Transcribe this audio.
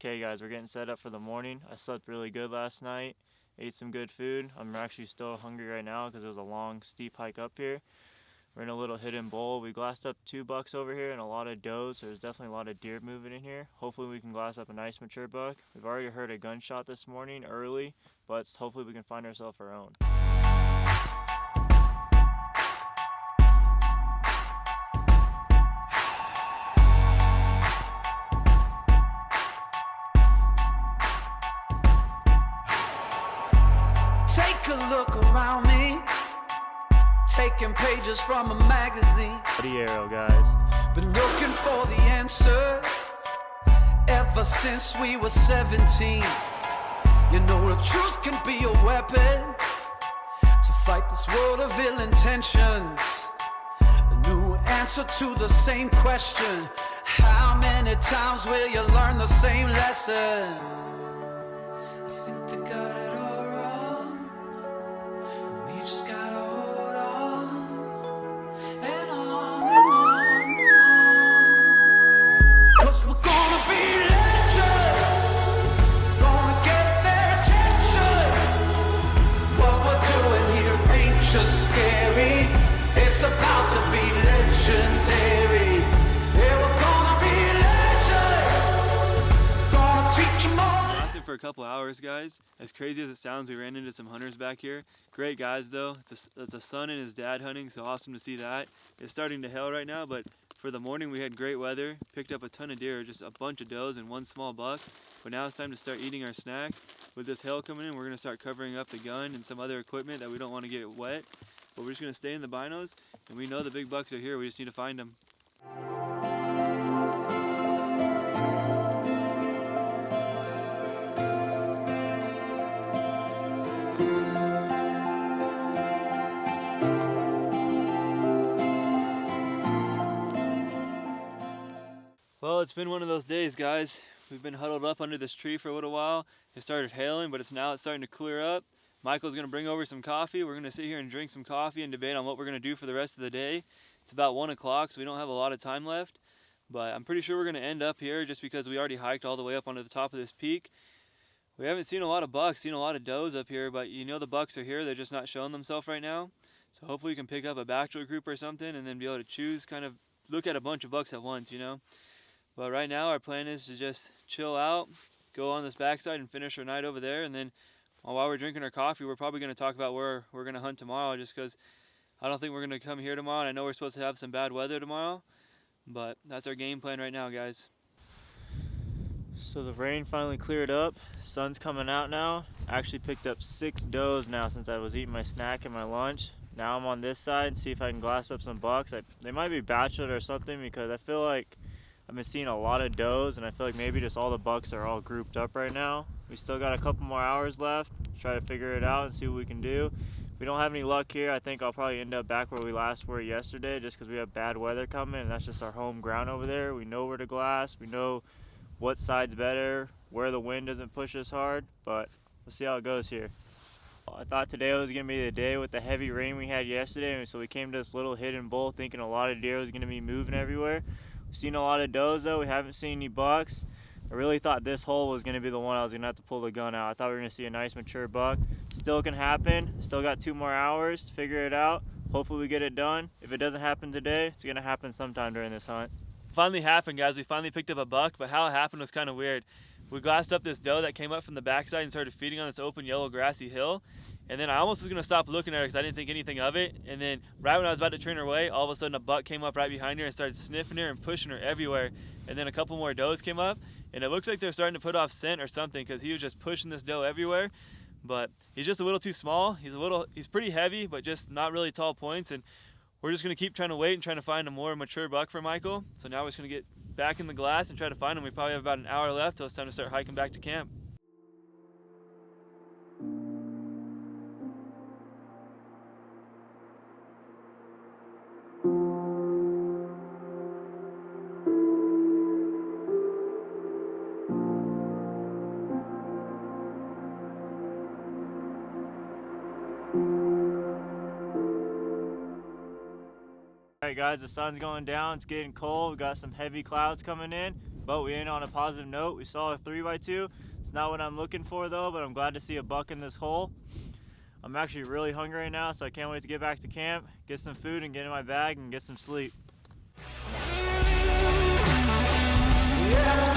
Okay guys, we're getting set up for the morning. I slept really good last night, ate some good food. I'm actually still hungry right now because it was a long, steep hike up here. We're in a little hidden bowl. We glassed up 2 bucks over here and a lot of does, so there's definitely a lot of deer moving in here. Hopefully we can glass up a nice mature buck. We've already heard a gunshot this morning early, but hopefully we can find ourselves our own. Take a look around me, taking pages from a magazine. Bloody arrow, guys. Been looking for the answers ever since we were 17. You know the truth can be a weapon to fight this world of ill intentions. A new answer to the same question. How many times will you learn the same lesson? I think they got it all wrong. We just gotta hold on and on and on and on. 'Cause we're gonna be legends, gonna get their attention. What we're doing here ain't just scary, it's about to be legendary. Yeah, we're gonna be legends, gonna teach them all. Lasted for a couple hours, guys. As crazy as it sounds, we ran into some hunters back here. Great guys though. It's a son and his dad hunting, so awesome to see that. It's starting to hail right now, but for the morning we had great weather. Picked up a ton of deer, just a bunch of does and 1 small buck. But now it's time to start eating our snacks. With this hail coming in, we're gonna start covering up the gun and some other equipment that we don't want to get wet. But we're just gonna stay in the binos, and we know the big bucks are here. We just need to find them. Well, it's been one of those days, guys. We've been huddled up under this tree for a little while. It started hailing, but it's starting to clear up. Michael's gonna bring over some coffee. We're gonna sit here and drink some coffee and debate on what we're gonna do for the rest of the day. It's about 1 o'clock, so we don't have a lot of time left. But I'm pretty sure we're gonna end up here just because we already hiked all the way up onto the top of this peak. We haven't seen a lot of bucks, seen a lot of does up here, but you know the bucks are here. They're just not showing themselves right now. So hopefully we can pick up a bachelor group or something and then be able to choose, kind of look at a bunch of bucks at once, you know. But right now our plan is to just chill out, go on this backside and finish our night over there. And then while we're drinking our coffee, we're probably going to talk about where we're going to hunt tomorrow, just because I don't think we're going to come here tomorrow. And I know we're supposed to have some bad weather tomorrow, but that's our game plan right now, guys. So the rain finally cleared up. Sun's coming out now. I actually picked up 6 does now since I was eating my snack and my lunch. Now I'm on this side and see if I can glass up some bucks. They might be bachelor or something, because I feel like I've been seeing a lot of does, and I feel like maybe just all the bucks are all grouped up right now. We still got a couple more hours left. Try to figure it out and see what we can do. If we don't have any luck here, I think I'll probably end up back where we last were yesterday, just because we have bad weather coming, and that's just our home ground over there. We know where to glass. We know what side's better, where the wind doesn't push us hard, but we'll see how it goes here. I thought today was going to be the day with the heavy rain we had yesterday, so we came to this little hidden bowl thinking a lot of deer was going to be moving everywhere. We've seen a lot of does though. We haven't seen any bucks. I really thought this hole was going to be the one I was going to have to pull the gun out. I thought we were going to see a nice mature buck. Still can happen. Still got 2 more hours to figure it out. Hopefully we get it done. If it doesn't happen today, it's going to happen sometime during this hunt. Finally happened, guys. We finally picked up a buck, but how it happened was kind of weird. We glassed up this doe that came up from the backside and started feeding on this open yellow grassy hill. And then I almost was going to stop looking at her because I didn't think anything of it. And then right when I was about to turn her away, all of a sudden a buck came up right behind her and started sniffing her and pushing her everywhere. And then a couple more does came up, and it looks like they're starting to put off scent or something, because he was just pushing this doe everywhere. But he's just a little too small. He's pretty heavy, but just not really tall points. And we're just going to keep trying to wait and trying to find a more mature buck for Michael. So now we're just going to get back in the glass and try to find him. We probably have about an hour left till it's time to start hiking back to camp. Alright guys, the sun's going down, it's getting cold, we got some heavy clouds coming in. but we ain't on a positive note. We saw a 3x2. It's not what I'm looking for though, but I'm glad to see a buck in this hole. I'm actually really hungry right now, so I can't wait to get back to camp, get some food and get in my bag and get some sleep. Yeah.